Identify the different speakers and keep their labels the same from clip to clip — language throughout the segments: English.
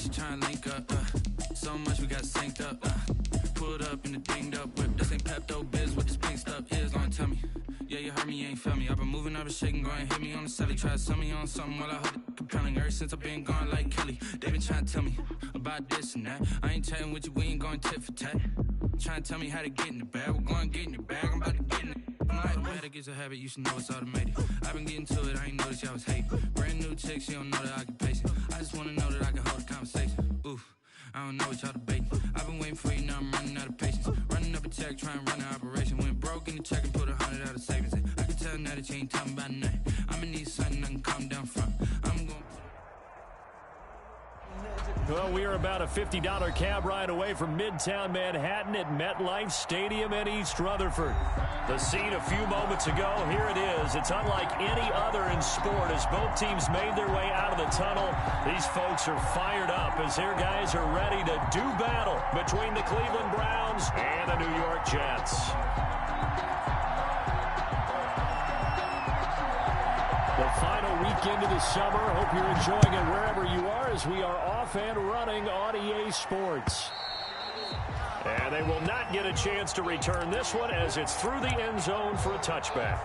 Speaker 1: she trying to link up. So much we got synced up. Pulled up in the dinged up whip. This ain't Pepto-Biz, what this pink stuff is. Long tell me. Yeah, you heard me, you ain't felt me. I've been moving, I've been shaking, go and hit me on the celly. Try to sell me on something while I hold it compelling. Ever since I've been gone like Kelly, they been trying to tell me about this and that. I ain't chatting with you, we ain't going tit for tat. Trying to tell me how to get in the bag. We're going to get in the bag, I'm about to get in it. I'm like, bad, it gets a habit, you should know it's automated. I've been getting to it, I ain't noticed y'all was hating. Brand new chick, she don't know that I can pace it. I just wanna know that I can hold a conversation. Oof, I don't know what y'all debating. I've been waiting for you, now I'm running out of patience. Running up a check, trying to run an operation. Went broke in the check and put 100 out of savings in. I can tell now that you ain't talking about nothing. I'ma need something I can calm down from. I'm going.
Speaker 2: Well, we are about a $50 cab ride away from Midtown Manhattan at MetLife Stadium in East Rutherford. The scene a few moments ago, here it is. It's unlike any other in sport as both teams made their way out of the tunnel. These folks are fired up as their guys are ready to do battle between the Cleveland Browns and the New York Jets. The final weekend of the summer. Hope you're enjoying it wherever you are as we are off and running on EA Sports. And they will not get a chance to return this one as it's through the end zone for a touchback.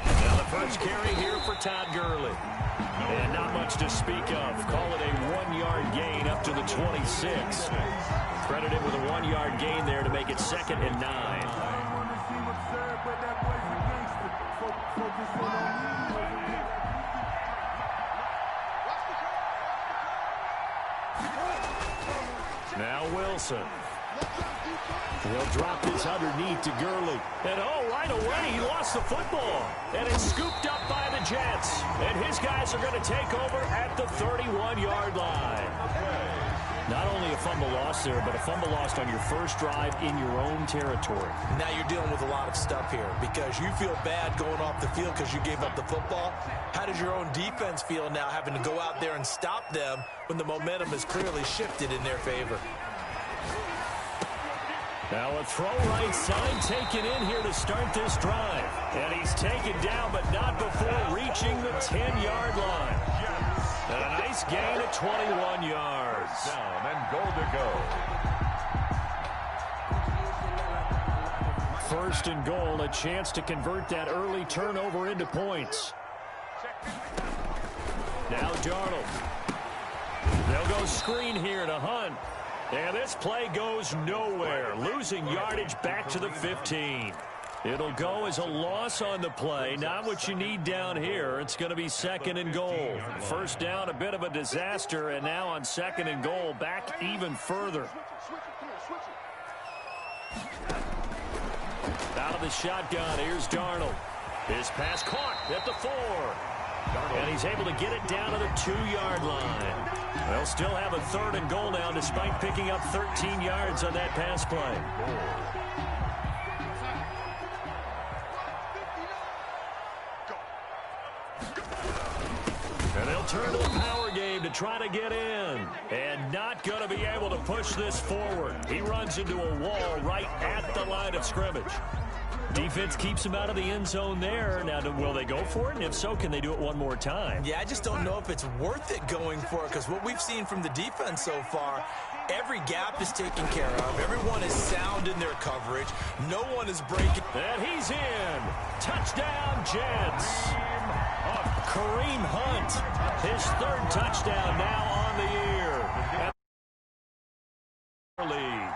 Speaker 2: Now the first carry here for Todd Gurley. And not much to speak of. Call it a 1-yard gain up to the 26. Credited with a 1-yard gain there to make it 2nd and 9. Now Wilson. He'll drop this underneath to Gurley. And right away, he lost the football. And it's scooped up by the Jets. And his guys are going to take over at the 31-yard line. Not only a fumble loss there, but a fumble lost on your first drive in your own territory.
Speaker 3: Now you're dealing with a lot of stuff here because you feel bad going off the field because you gave up the football. How does your own defense feel now having to go out there and stop them when the momentum is clearly shifted in their favor?
Speaker 2: Now a throw right side taken in here to start this drive. And he's taken down, but not before reaching the 10-yard line. And a nice gain of 21 yards.
Speaker 4: Down and goal to go.
Speaker 2: First and goal, a chance to convert that early turnover into points. Now Darnold. They'll go screen here to Hunt. And this play goes nowhere. Losing yardage back to the 15. It'll go as a loss on the play. Not what you need down here. It's going to be 2nd and goal. First down, a bit of a disaster. And now on 2nd and goal, back even further. Out of the shotgun, here's Darnold. His pass caught at the 4. And he's able to get it down to the 2-yard line. They'll still have a 3rd and goal now despite picking up 13 yards on that pass play. And they'll turn to the power game to try to get in. And not going to be able to push this forward. He runs into a wall right at the line of scrimmage. Defense keeps him out of the end zone there. Now, will they go for it? And if so, can they do it one more time?
Speaker 3: Yeah, I just don't know if it's worth it going for it because what we've seen from the defense so far, every gap is taken care of. Everyone is sound in their coverage. No one is breaking.
Speaker 2: And he's in. Touchdown, Jets. Kareem Hunt, his 3rd touchdown now on the year. Lead.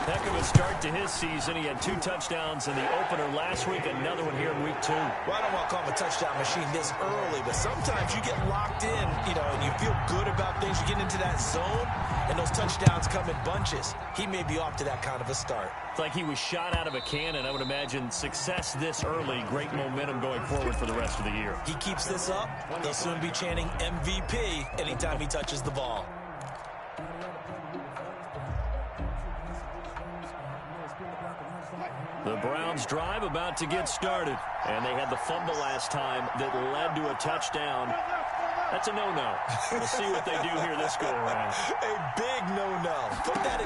Speaker 2: Heck of a start to his season. He had 2 touchdowns in the opener last week, another one here in week 2.
Speaker 3: Well, I don't want to call him a touchdown machine this early, but sometimes you get locked in, and you feel good about things. You get into that zone, and those touchdowns come in bunches. He may be off to that kind of a start.
Speaker 2: It's like he was shot out of a cannon. I would imagine success this early, great momentum going forward for the rest of the year.
Speaker 3: He keeps this up, they'll soon be chanting MVP anytime he touches the ball.
Speaker 2: The Browns drive about to get started. And they had the fumble last time that led to a touchdown. That's a no-no. We'll see what they do here this go-around.
Speaker 3: A big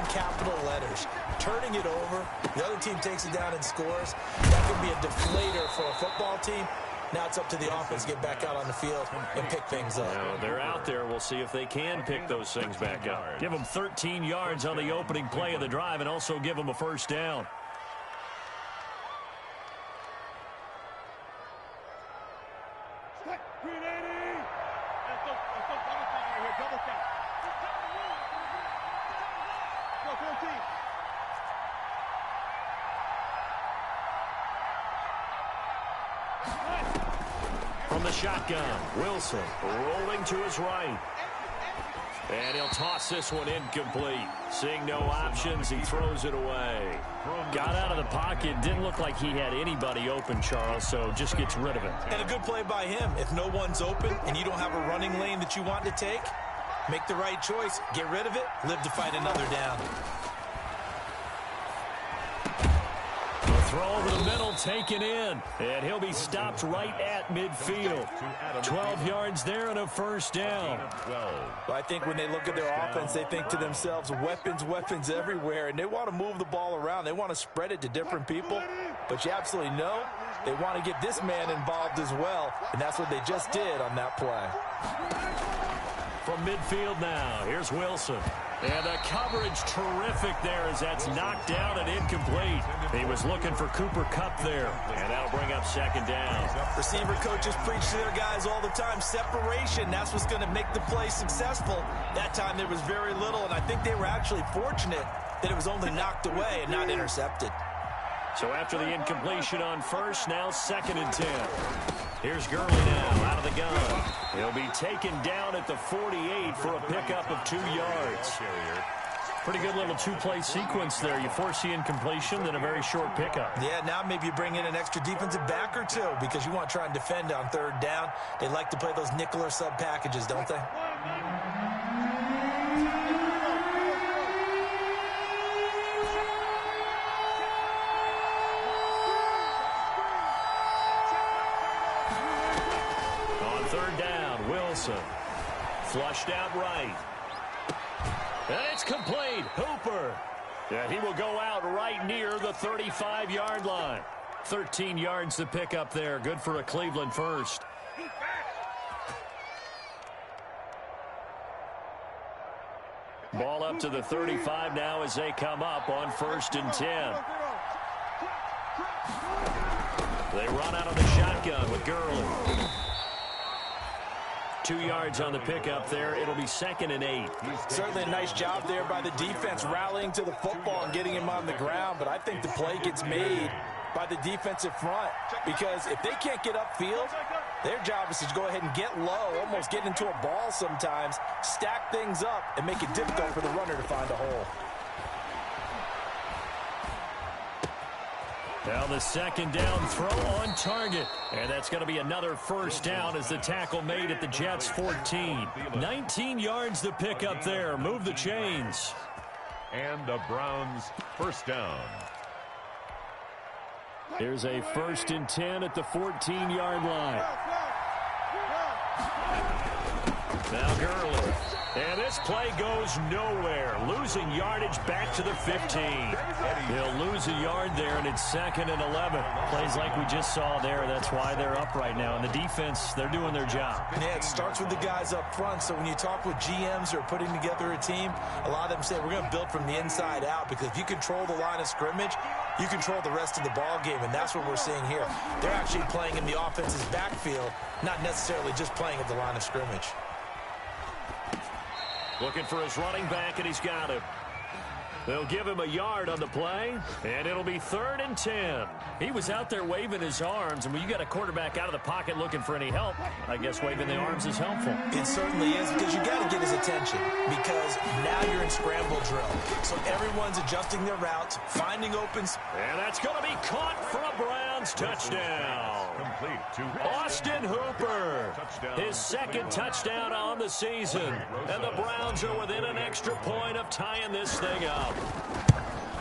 Speaker 3: capital letters. Turning it over, the other team takes it down and scores. That could be a deflator for a football team. Now it's up to the offense to get back out on the field and pick things up.
Speaker 2: Well, they're out there. We'll see if they can pick those things back up. Give them 13 yards on the opening play of the drive and also give them a first down. From the shotgun, Wilson rolling to his right. And he'll toss this one incomplete. Seeing no options, he throws it away. Got out of the pocket. Didn't look like he had anybody open, Charles, so just gets rid of it.
Speaker 3: And a good play by him. If no one's open and you don't have a running lane that you want to take, make the right choice. Get rid of it. Live to fight another down.
Speaker 2: Throw over the middle, taken in, and he'll be stopped right at midfield. 12 yards there and a first down.
Speaker 3: Well, I think when they look at their offense, they think to themselves, weapons, weapons everywhere, and they want to move the ball around. They want to spread it to different people, but you absolutely know they want to get this man involved as well, and that's what they just did on that play.
Speaker 2: From midfield now, here's Wilson. And the coverage terrific there as that's knocked down and incomplete. He was looking for Cooper Kupp there, and that'll bring up second down.
Speaker 3: Receiver coaches preach to their guys all the time. Separation, that's what's going to make the play successful. That time there was very little, and I think they were actually fortunate that it was only knocked away and not intercepted.
Speaker 2: So after the incompletion on first, now 2nd and 10. Here's Gurley now out of the gun. He'll be taken down at the 48 for a pickup of 2 yards. Pretty good little two-play sequence there. You force the incompletion, then a very short pickup.
Speaker 3: Yeah, now maybe you bring in an extra defensive back or two because you want to try and defend on 3rd down. They like to play those nickel or sub packages, don't they?
Speaker 2: Flushed out right. And it's complete. Hooper. And he will go out right near the 35-yard line. 13 yards to pick up there. Good for a Cleveland first. Ball up to the 35 now as they come up on 1st and 10. They run out of the shotgun with Gurley. 2 yards on the pickup there. It'll be 2nd and 8.
Speaker 3: Certainly a nice job there by the defense rallying to the football and getting him on the ground, but I think the play gets made by the defensive front because if they can't get upfield, their job is to go ahead and get low, almost get into a ball sometimes, stack things up, and make it difficult for the runner to find a hole.
Speaker 2: Now the 2nd down throw on target. And that's going to be another first down as the tackle made at the Jets' 14. 19 yards to pick up there. Move the chains.
Speaker 4: And the Browns first down.
Speaker 2: Here's a 1st and 10 at the 14-yard line. Now Gurley. And this play goes nowhere. Losing yardage back to the 15. He'll lose a yard there, and it's 2nd and 11. Plays like we just saw there. That's why they're up right now. And the defense, they're doing their job.
Speaker 3: Yeah, it starts with the guys up front. So when you talk with GMs who are putting together a team, a lot of them say we're going to build from the inside out because if you control the line of scrimmage, you control the rest of the ball game, and that's what we're seeing here. They're actually playing in the offense's backfield, not necessarily just playing at the line of scrimmage.
Speaker 2: Looking for his running back, and he's got him. They'll give him a yard on the play, and it'll be 3rd and 10. He was out there waving his arms, and when you got a quarterback out of the pocket looking for any help, I guess waving the arms is helpful.
Speaker 3: It certainly is because you got to get his attention because now you're in scramble drill. So everyone's adjusting their routes, finding opens.
Speaker 2: And that's going to be caught for a Browns touchdown.
Speaker 4: Complete to
Speaker 2: Austin Hooper, his 2nd touchdown on the season. And the Browns are within an extra point of tying this thing up.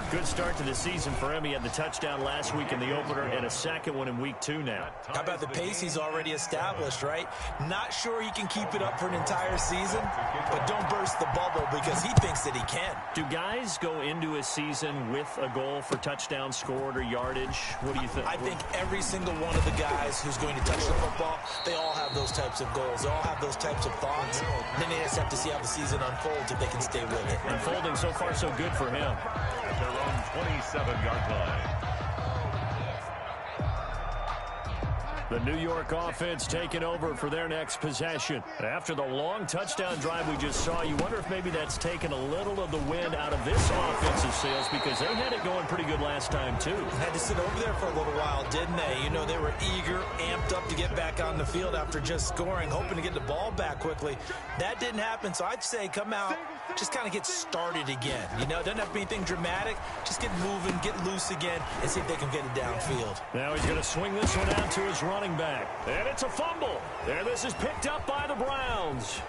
Speaker 2: Good start to the season for him. He had the touchdown last week in the opener and a second one in week 2 now.
Speaker 3: How about the pace he's already established, right? Not sure he can keep it up for an entire season, but don't burst the bubble because he thinks that he can.
Speaker 2: Do guys go into a season with a goal for touchdown scored or yardage? What do you think?
Speaker 3: I think every single one of the guys who's going to touch the football, they all have those types of goals. They all have those types of thoughts. And then they just have to see how the season unfolds if they can stay with it.
Speaker 2: Unfolding so far so good for him.
Speaker 4: At their own 27-yard line.
Speaker 2: The New York offense taking over for their next possession. After the long touchdown drive we just saw, you wonder if maybe that's taken a little of the wind out of this offensive sails because they had it going pretty good last time, too.
Speaker 3: Had to sit over there for a little while, didn't they? You know, they were eager, amped up to get back on the field after just scoring, hoping to get the ball back quickly. That didn't happen, so I'd say come out, just kind of get started again. You know, doesn't have to be anything dramatic. Just get moving, get loose again, and see if they can get it downfield.
Speaker 2: Now he's going to swing this one out to his running back. And it's a fumble. And this is picked up by the Browns.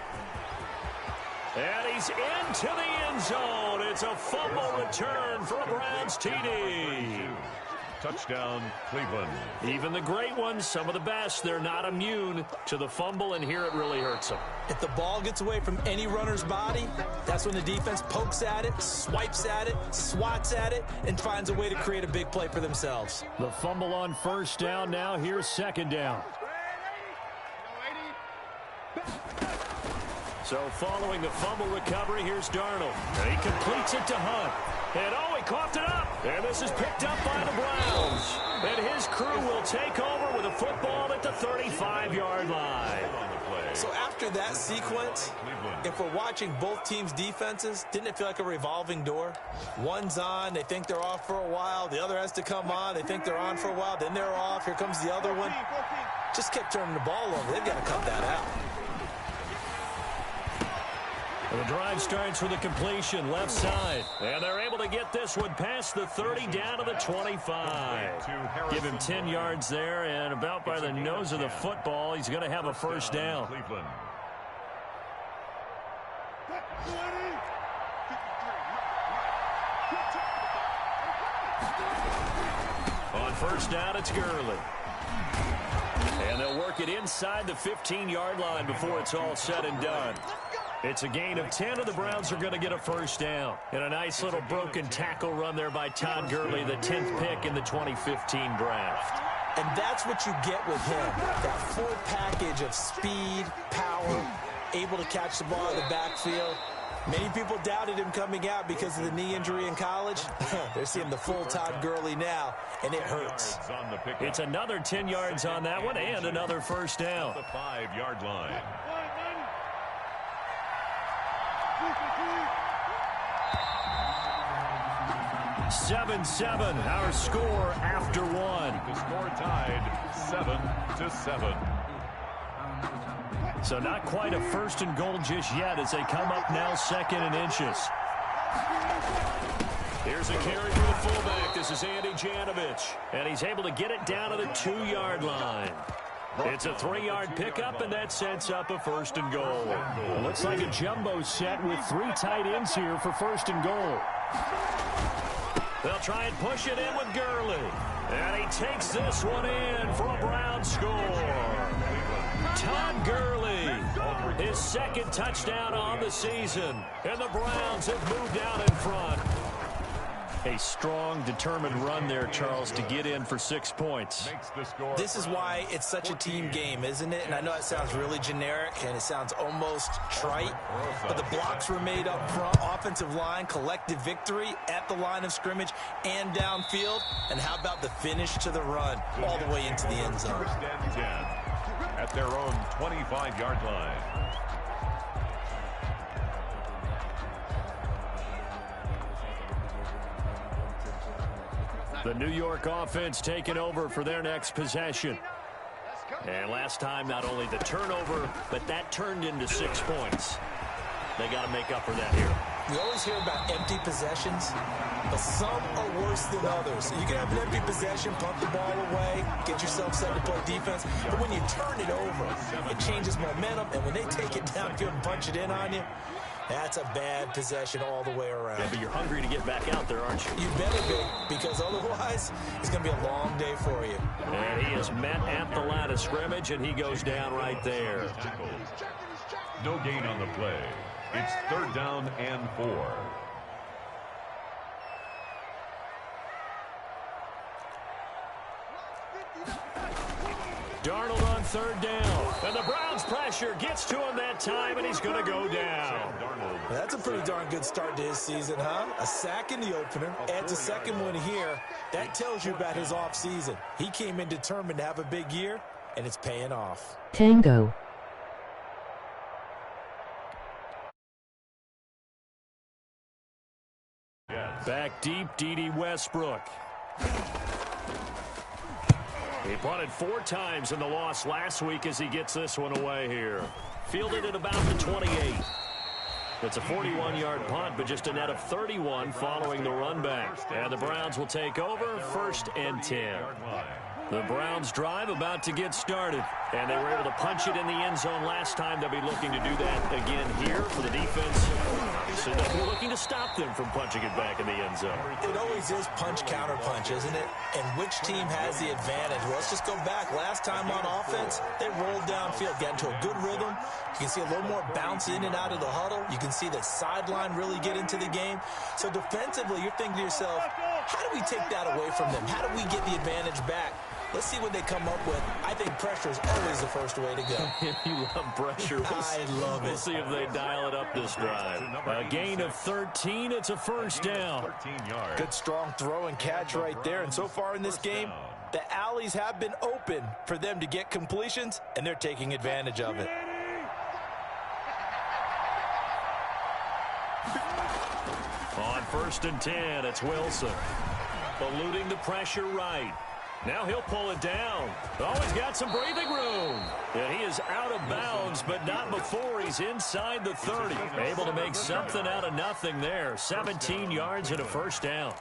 Speaker 2: And he's into the end zone. It's a fumble return for a Browns TD.
Speaker 4: Touchdown, Cleveland.
Speaker 2: Even the great ones, some of the best, they're not immune to the fumble, and here it really hurts them.
Speaker 3: If the ball gets away from any runner's body, that's when the defense pokes at it, swipes at it, swats at it, and finds a way to create a big play for themselves.
Speaker 2: The fumble on first down now. Here's second down. So following the fumble recovery, here's Darnold. And he completes it to Hunt. And oh, he coughed it up. And this is picked up by the Browns. And his crew will take over with a football at the 35-yard line.
Speaker 3: So after that sequence, if we're watching both teams' defenses, didn't it feel like a revolving door? One's on, they think they're off for a while. The other has to come on, they think they're on for a while. Then they're off, here comes the other one. Just kept turning the ball over. They've got to cut that out.
Speaker 2: The drive starts with a completion left side. And they're able to get this one past the 30 down to the 25. Give him 10 yards there, and about by the nose of the football, he's going to have a first down.
Speaker 4: Cleveland.
Speaker 2: On first down, it's Gurley. And they'll work it inside the 15-yard line before it's all said and done. It's a gain of 10, and the Browns are going to get a first down. And a nice little broken tackle run there by Todd Gurley, the 10th pick in the 2015 draft.
Speaker 3: And that's what you get with him, that full package of speed, power, able to catch the ball in the backfield. Many people doubted him coming out because of the knee injury in college. They're seeing the full Todd Gurley now, and it hurts.
Speaker 2: It's another 10 yards on that one and another first down.
Speaker 4: The 5-yard line.
Speaker 2: 7-7, our score after one.
Speaker 4: The score tied 7-7.
Speaker 2: So not quite a first and goal just yet as they come up now second and inches. Here's a carry for the fullback. This is Andy Janovich. And he's able to get it down to the 2-yard line. It's a 3-yard pickup, and that sets up a first and goal. It looks like a jumbo set with 3 tight ends here for first and goal. They'll try and push it in with Gurley. And he takes this one in for a Brown score. Todd Gurley, his second touchdown on the season. And the Browns have moved out in front. A strong, determined run there, Charles, to get in for 6 points.
Speaker 3: This is why it's such a team game, isn't it? And I know it sounds really generic and it sounds almost trite, but the blocks were made up front, offensive line, collective victory at the line of scrimmage and downfield. And how about the finish to the run all the way into the end zone?
Speaker 4: First and 10 at their own 25-yard line.
Speaker 2: The New York offense taking over for their next possession. And last time, not only the turnover, but that turned into 6 points. They got to make up for that here.
Speaker 3: We always hear about empty possessions, but some are worse than others. You can have an empty possession, punt the ball away, get yourself set to play defense, but when you turn it over, it changes momentum, and when they take it downfield and punch it in on you, That's a bad possession all the way around.
Speaker 2: Yeah, but you're hungry to get back out there, aren't you?
Speaker 3: You better be, because otherwise it's going to be a long day for you.
Speaker 2: And he is met at the line of scrimmage, and he goes down right there.
Speaker 4: No gain on the play. It's 3rd down and 4.
Speaker 2: Darnold on 3rd down. And the Browns pressure gets to him that time, and he's going to go down.
Speaker 3: That's a pretty darn good start to his season, huh? A sack in the opener, adds a second one here. That tells you about his offseason. He came in determined to have a big year, and it's paying off.
Speaker 5: Tango.
Speaker 2: Back deep, D.D. Westbrook. He punted 4 times in the loss last week as he gets this one away here. Fielded at about the 28. It's a 41-yard punt, but just a net of 31 following the run back. And the Browns will take over, 1st and 10. The Browns drive about to get started, and they were able to punch it in the end zone last time. They'll be looking to do that again here for the defense. So they'll be looking to stop them from punching it back in the end zone.
Speaker 3: It always is punch-counter-punch, isn't it? And which team has the advantage? Well, let's just go back. Last time on offense, they rolled downfield, got into a good rhythm. You can see a little more bounce in and out of the huddle. You can see the sideline really get into the game. So defensively, you're thinking to yourself, how do we take that away from them? How do we get the advantage back? Let's see what they come up with. I think pressure is always the first way to go.
Speaker 2: You love pressure.
Speaker 3: I love it.
Speaker 2: We'll see if they dial it up this drive. A gain of 13. It's a 1st down.
Speaker 3: Good strong throw and catch right there. And so far in this game, the alleys have been open for them to get completions, and they're taking advantage of it.
Speaker 2: On 1st and 10, it's Wilson. Eluding the pressure right. Now he'll pull it down. Oh, he's got some breathing room. And he is out of bounds, but not before he's inside the 30. Able to make something out of nothing there. 17 yards and a 1st down.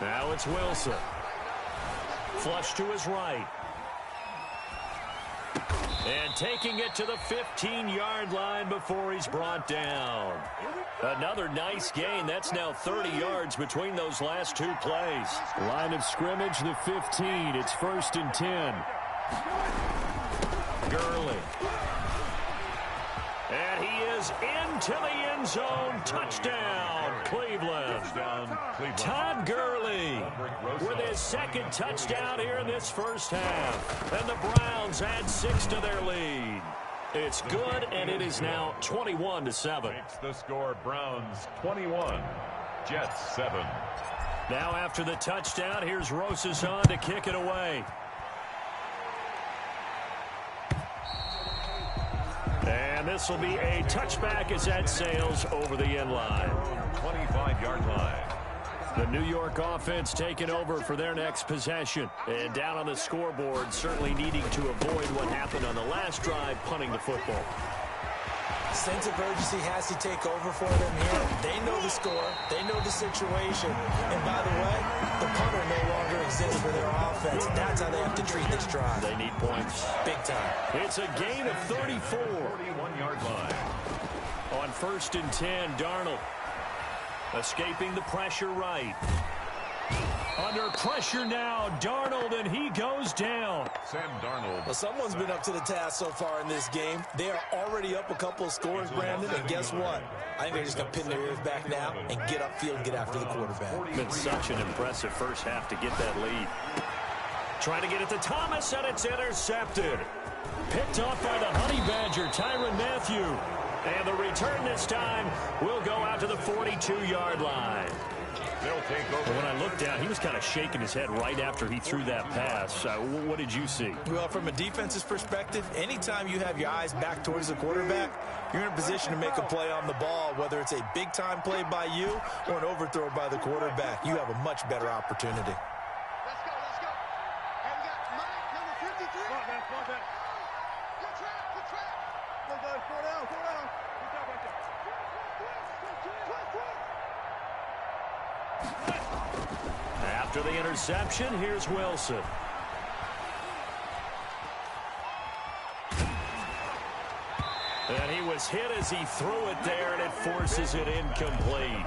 Speaker 2: Now it's Wilson. Flush to his right. And taking it to the 15-yard line before he's brought down. Another nice gain. That's now 30 yards between those last 2 plays. Line of scrimmage, the 15. It's 1st and 10. Gurley. And he is into the end zone. Touchdown, Cleveland. Todd Gurley with his 2nd touchdown here in this 1st half. And the Browns add 6 to their lead. It's good, and it is now 21-7.
Speaker 4: Makes the score Browns 21, Jets 7.
Speaker 2: Now after the touchdown, here's Rosas to kick it away. And this will be a touchback as that sails over the end line.
Speaker 4: 25-yard line.
Speaker 2: The New York offense taking over for their next possession. And down on the scoreboard, certainly needing to avoid what happened on the last drive, punting the football.
Speaker 3: Sense of urgency has to take over for them here. They know the score. They know the situation. And by the way, the punter no longer exists for their offense. That's how they have to treat this drive.
Speaker 2: They need points.
Speaker 3: Big time.
Speaker 2: It's a gain of 34.
Speaker 4: 41-yard line.
Speaker 2: On 1st and 10, Darnold. Escaping the pressure right. Under pressure now, Darnold, and he goes down.
Speaker 4: Sam Darnold.
Speaker 3: Well, someone's been up to the task so far in this game. They are already up a couple of scores, Brandon, and guess what? I think they're just going to pin their ears back now and get upfield and get after the quarterback.
Speaker 2: Been such an impressive 1st half to get that lead. Trying to get it to Thomas, and it's intercepted. Picked off by the Honey Badger, Tyrann Mathieu. And the return this time will go out to the 42-yard line.
Speaker 4: They'll take over.
Speaker 2: When I looked down, he was kind of shaking his head right after he threw that pass. What did you see?
Speaker 3: Well, from a defense's perspective, anytime you have your eyes back towards the quarterback, you're in a position to make a play on the ball, whether it's a big-time play by you or an overthrow by the quarterback. You have a much better opportunity.
Speaker 6: Let's go. Hey, we got Mike, number 53. Come on, man. Good track. Go, guys. Go down. Good job right there.
Speaker 2: After the interception, here's Wilson. And he was hit as he threw it there, and it forces it incomplete.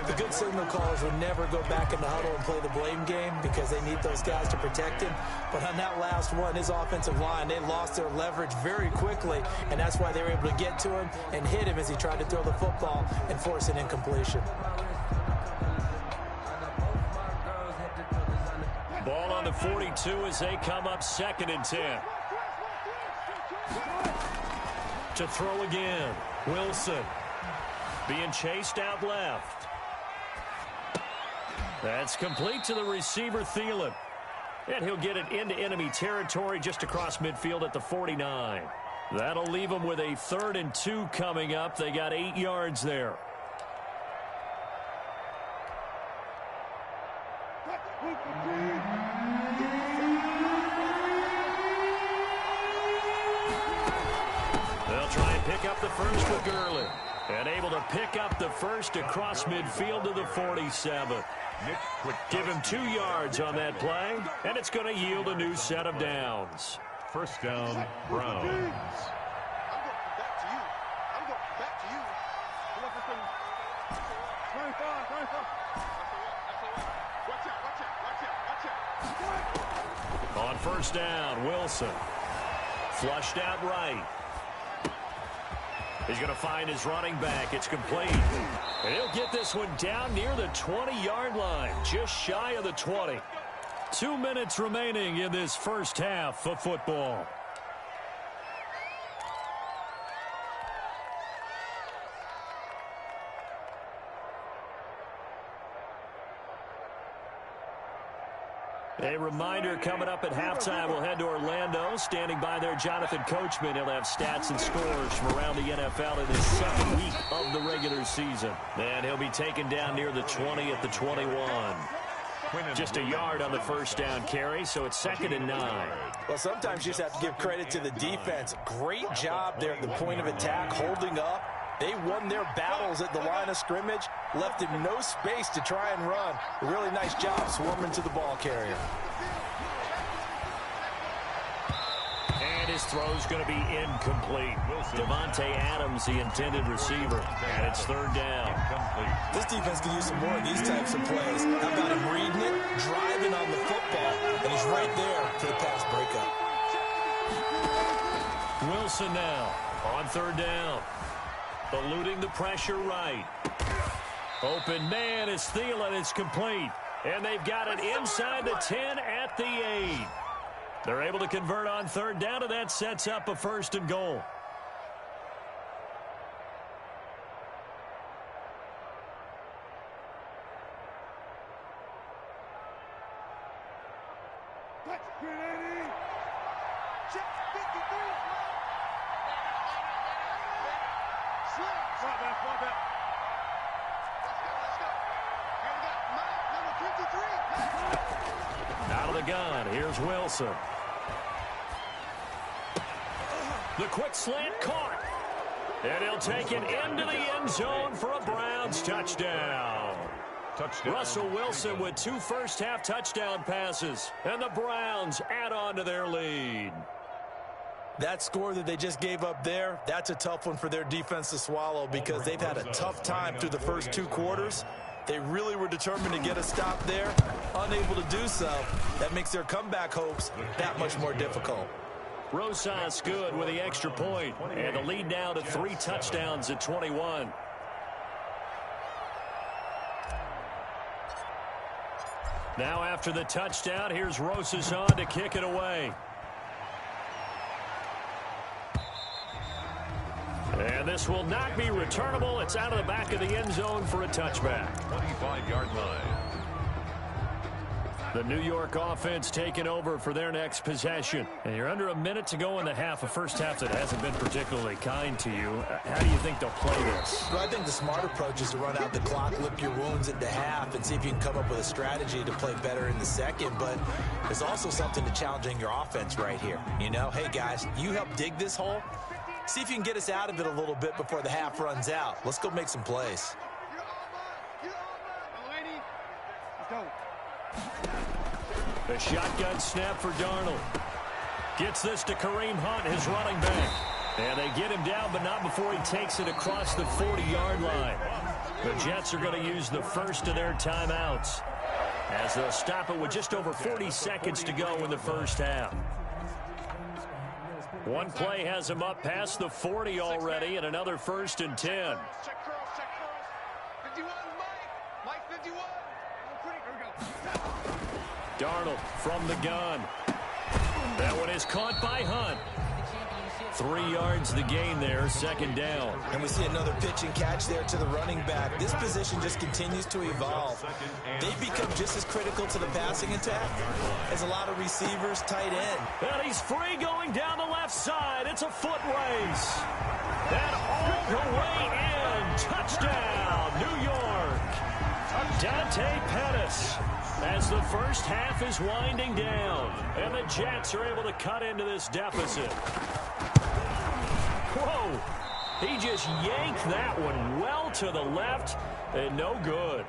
Speaker 3: The good signal callers would never go back in the huddle and play the blame game because they need those guys to protect him. But on that last one, his offensive line, they lost their leverage very quickly, and that's why they were able to get to him and hit him as he tried to throw the football and force an incompletion.
Speaker 2: Ball on the 42 as they come up 2nd and 10. To throw again, Wilson being chased out left. That's complete to the receiver, Thielen. And he'll get it into enemy territory just across midfield at the 49. That'll leave them with a 3rd and 2 coming up. They got 8 yards there. Pick up the first with Gurley. And able to pick up the first across midfield to the 47. Give him 2 yards on that play, and it's going to yield a new set of downs.
Speaker 4: First down, Browns.
Speaker 6: I'm going back to you. I'm going back to you. Pull up this thing. 25. Watch out.
Speaker 2: On first down, Wilson. Flushed out right. He's going to find his running back. It's complete. And he'll get this one down near the 20-yard line, just shy of the 20. 2 minutes remaining in this first half of football. A reminder coming up at halftime. We'll head to Orlando. Standing by there, Jonathan Coachman. He'll have stats and scores from around the NFL in his 2nd week of the regular season. And he'll be taken down near the 20 at the 21. Just a yard on the first down carry, so it's 2nd and 9.
Speaker 3: Well, sometimes you just have to give credit to the defense. Great job there at the point of attack, holding up. They won their battles at the line of scrimmage, left him no space to try and run. A really nice job swarming to the ball carrier.
Speaker 2: And his throw's going to be incomplete. Devontae Adams, the intended receiver, and it's 3rd down.
Speaker 3: This defense can use some more of these types of plays. How about him reading it, driving on the football, and he's right there for the pass breakup.
Speaker 2: Wilson now on 3rd down. Eluding the pressure right. Open man is Thielen. It's complete. And they've got it inside the 10 at the 8. They're able to convert on 3rd down, and that sets up a 1st and goal. Out of the gun, here's Wilson. The quick slant caught. And he'll take it into the end zone for a Browns touchdown. Russell Wilson with 2 first-half touchdown passes. And the Browns add on to their lead.
Speaker 3: That score that they just gave up there, that's a tough one for their defense to swallow because they've had a tough time through the first 2 quarters. They really were determined to get a stop there, unable to do so. That makes their comeback hopes that much more difficult.
Speaker 2: Rosas good with the extra point, and the lead now to 3 touchdowns at 21. Now after the touchdown, here's Rosas on to kick it away. And this will not be returnable. It's out of the back of the end zone for a touchback.
Speaker 4: 25-yard line.
Speaker 2: The New York offense taking over for their next possession. And you're under a minute to go in the half, a first half that hasn't been particularly kind to you. How do you think they'll play this?
Speaker 3: Well, I think the smart approach is to run out the clock, lick your wounds at the half, and see if you can come up with a strategy to play better in the second. But there's also something to challenging your offense right here. You know, hey, guys, you help dig this hole. See if you can get us out of it a little bit before the half runs out. Let's go make some plays.
Speaker 2: The shotgun snap for Darnold. Gets this to Kareem Hunt, his running back. And they get him down, but not before he takes it across the 40-yard line. The Jets are going to use the first of their timeouts, as they'll stop it with just over 40 seconds to go in the first half. One play has him up past the 40 already, and another 1st and 10.
Speaker 6: Check cross, check cross. 51, Mike 51.
Speaker 2: Darnold from the gun. That one is caught by Hunt. 3 yards the gain there, 2nd down.
Speaker 3: And we see another pitch and catch there to the running back. This position just continues to evolve. They become just as critical to the passing attack as a lot of receivers, tight end.
Speaker 2: And he's free going down the left side. It's a foot race. And all the way in. Touchdown, New York. Dante Pettis, as the first half is winding down. And the Jets are able to cut into this deficit. Whoa, he just yanked that one well to the left, and no good.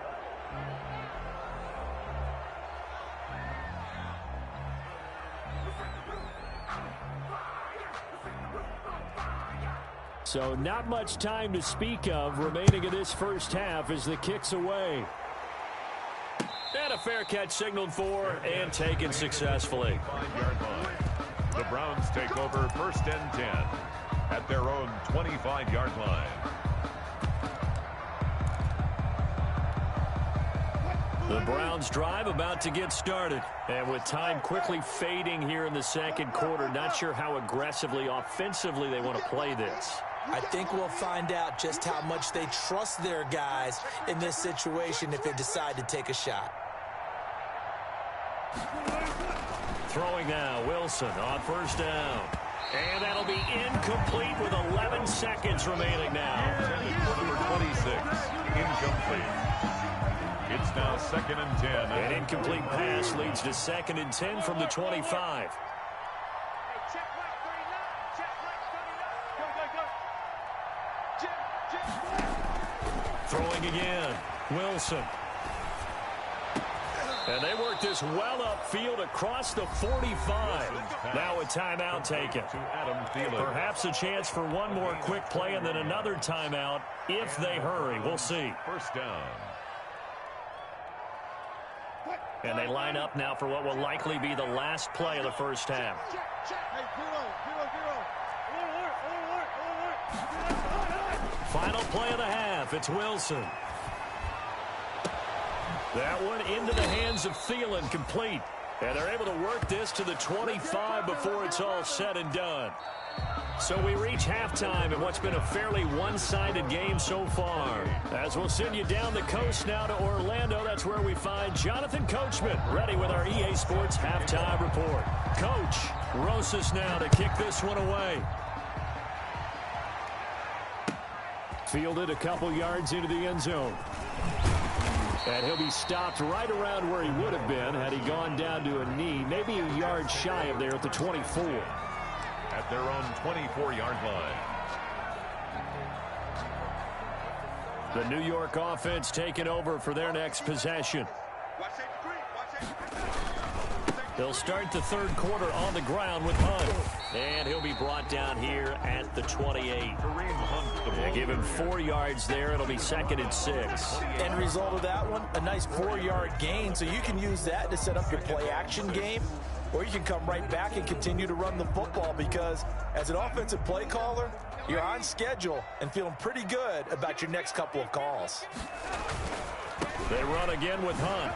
Speaker 2: So not much time to speak of remaining in this first half as the kick's away. And a fair catch signaled for and taken successfully.
Speaker 4: 5-yard line. The Browns take over 1st and 10 at their own 25-yard line.
Speaker 2: The Browns drive about to get started. And with time quickly fading here in the second quarter, not sure how aggressively, offensively they want to play this.
Speaker 3: I think we'll find out just how much they trust their guys in this situation if they decide to take a shot.
Speaker 2: Throwing now, Wilson on 1st down. And that'll be incomplete with 11 seconds remaining now.
Speaker 4: Number 26, incomplete. It's now 2nd and 10.
Speaker 2: An incomplete pass leads to 2nd and 10 from the 25. Throwing again, Wilson. And they work this well upfield across the 45. Now a timeout taken. Perhaps a chance for one more quick play and then another timeout if they hurry. We'll see.
Speaker 4: 1st down.
Speaker 2: And they line up now for what will likely be the last play of the first half. Final play of the half. It's Wilson. That one into the hands of Thielen, complete. And they're able to work this to the 25 before it's all said and done. So we reach halftime in what's been a fairly one-sided game so far. As we'll send you down the coast now to Orlando, that's where we find Jonathan Coachman ready with our EA Sports Halftime Report. Coach, Rosas now to kick this one away. Fielded a couple yards into the end zone. And he'll be stopped right around where he would have been had he gone down to a knee, maybe a yard shy of there at the 24.
Speaker 4: At their own 24-yard line.
Speaker 2: The New York offense taking over for their next possession. They'll start the third quarter on the ground with Hunt. And he'll be brought down here at the 28. They give him 4 yards there. It'll be 2nd and 6.
Speaker 3: End result of that one, a nice 4-yard gain. So you can use that to set up your play-action game. Or you can come right back and continue to run the football because as an offensive play caller, you're on schedule and feeling pretty good about your next couple of calls.
Speaker 2: They run again with Hunt.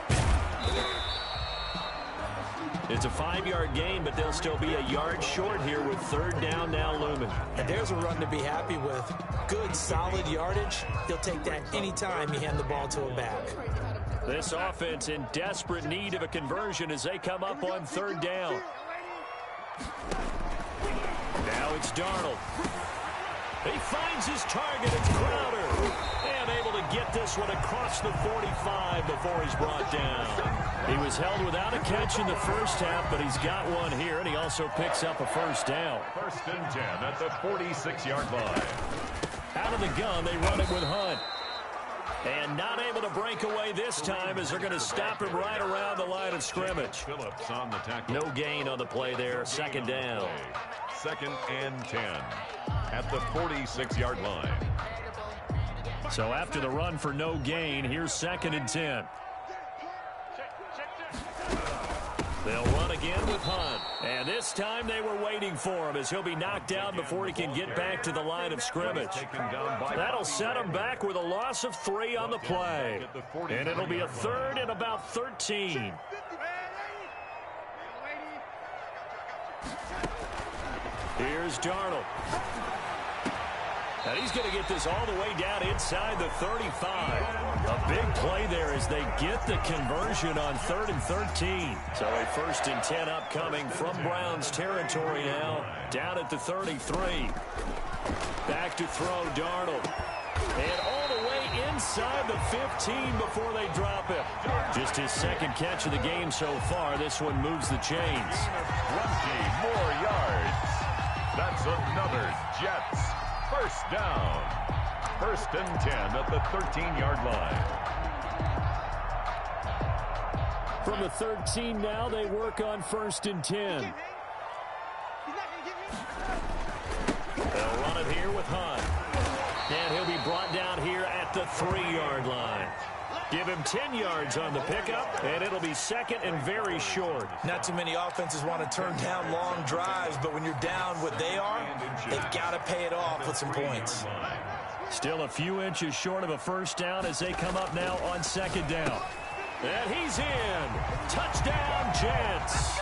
Speaker 2: It's a 5-yard gain, but they'll still be a yard short here with 3rd down now looming.
Speaker 3: And there's a run to be happy with. Good, solid yardage. He'll take that anytime you hand the ball to a back.
Speaker 2: This offense in desperate need of a conversion as they come up on 3rd down. Now it's Darnold. He finds his target. It's Crowder. And able to get this one across the 45 before he's brought down. He was held without a catch in the first half, but he's got one here, and he also picks up a 1st down.
Speaker 4: 1st and 10 at the 46-yard line.
Speaker 2: Out of the gun, they run it with Hunt. And not able to break away this time as they're going to stop him right around the line of scrimmage.
Speaker 4: Phillips on the tackle.
Speaker 2: No gain on the play there. 2nd down.
Speaker 4: 2nd and 10. at the 46-yard line.
Speaker 2: So after the run for no gain, here's 2nd and 10. They'll run again with Hunt. And this time they were waiting for him as he'll be knocked down before he can get back to the line of scrimmage. That'll set him back with a loss of 3 on the play. And it'll be a 3rd and about 13. Here's Darnold. And he's going to get this all the way down inside the 35. A big play there as they get the conversion on 3rd and 13. So a 1st and 10 upcoming from Browns territory now. Down at the 33. Back to throw Darnold. And all the way inside the 15 before they drop him. Just his 2nd catch of the game so far. This one moves the chains.
Speaker 4: 20 more yards. That's another Jets. 1st down. 1st and 10 at the 13-yard line.
Speaker 2: From the 13 now, they work on 1st and 10. They'll run it here with Hunt. And he'll be brought down here at the 3-yard line. Give him 10 yards on the pickup, and it'll be 2nd and very short.
Speaker 3: Not too many offenses want to turn down long drives, but when you're down what they are, they've got to pay it off with some points.
Speaker 2: Still a few inches short of a 1st down as they come up now on 2nd down. And he's in. Touchdown, Jets.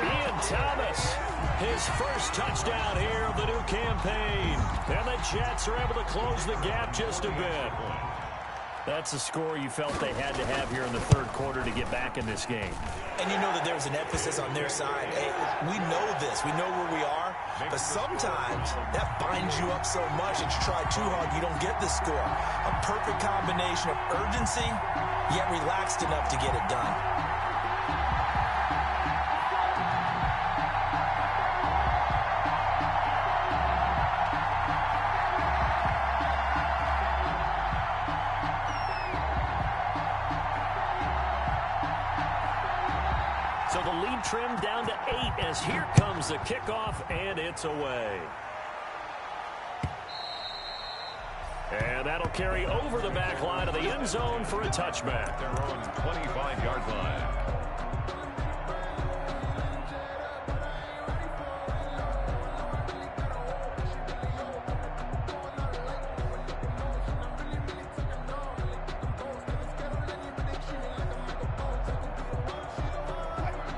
Speaker 2: Ian Thomas, his 1st touchdown here of the new campaign. And the Jets are able to close the gap just a bit. That's a score you felt they had to have here in the 3rd quarter to get back in this game.
Speaker 3: And you know that there's an emphasis on their side. Hey, we know this. We know where we are. But sometimes that binds you up so much that you try too hard, you don't get the score. A perfect combination of urgency, yet relaxed enough to get it done.
Speaker 2: So the lead trimmed down to 8 as here comes the kickoff, and it's away. And that'll carry over the back line of the end zone for a touchback.
Speaker 4: Their own 25-yard line.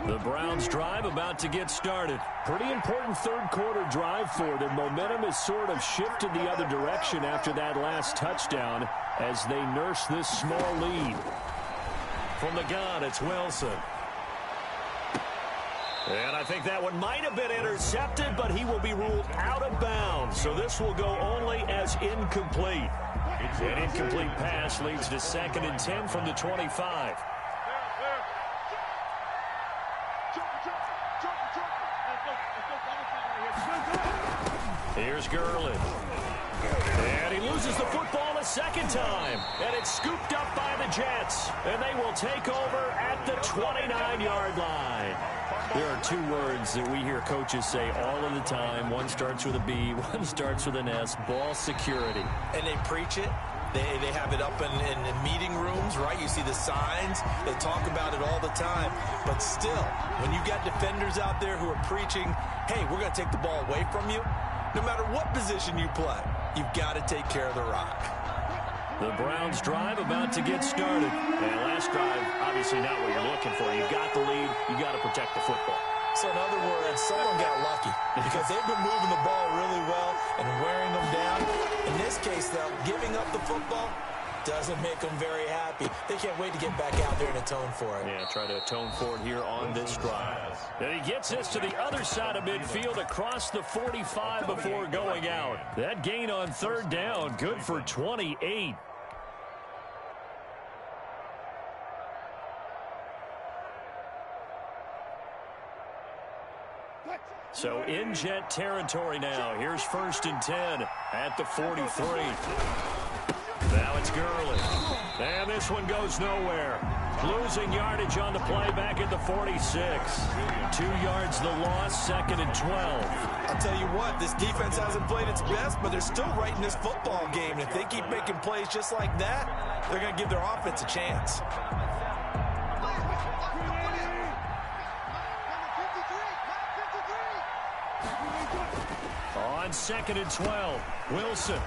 Speaker 2: The Browns drive about to get started. Pretty important 3rd quarter drive for them. Momentum has sort of shifted the other direction after that last touchdown as they nurse this small lead. From the gun, it's Wilson. And I think that one might have been intercepted, but he will be ruled out of bounds. So this will go only as incomplete. An incomplete pass leads to 2nd and 10 from the 25. Here's Gurley. And he loses the football a 2nd time. And it's scooped up by the Jets. And they will take over at the 29-yard line. There are 2 words that we hear coaches say all of the time. One starts with a B, one starts with an S. Ball security.
Speaker 3: And they preach it. They have it up in meeting rooms, right? You see the signs. They talk about it all the time. But still, when you got defenders out there who are preaching, hey, we're going to take the ball away from you, no matter what position you play, you've got to take care of the rock.
Speaker 2: The Browns drive about to get started. And last drive, obviously not what you're looking for. You've got the lead. You've got to protect the football.
Speaker 3: So in other words, someone got lucky because they've been moving the ball really well and wearing them down. In this case, though, giving up the football doesn't make them very happy. They can't wait to get back out there and atone for it.
Speaker 2: Yeah, try to atone for it here on this drive. And he gets this to the other side of midfield across the 45 before going out. That gain on 3rd down, good for 28. So in Jet territory now. Here's 1st and 10 at the 43. Now it's Gurley. And this one goes nowhere. Losing yardage on the play back at the 46. 2 yards the loss, 2nd and 12.
Speaker 3: I'll tell you what, this defense hasn't played its best, but they're still right in this football game. And if they keep making plays just like that, they're going to give their offense a chance.
Speaker 2: On 2nd and 12, Wilson.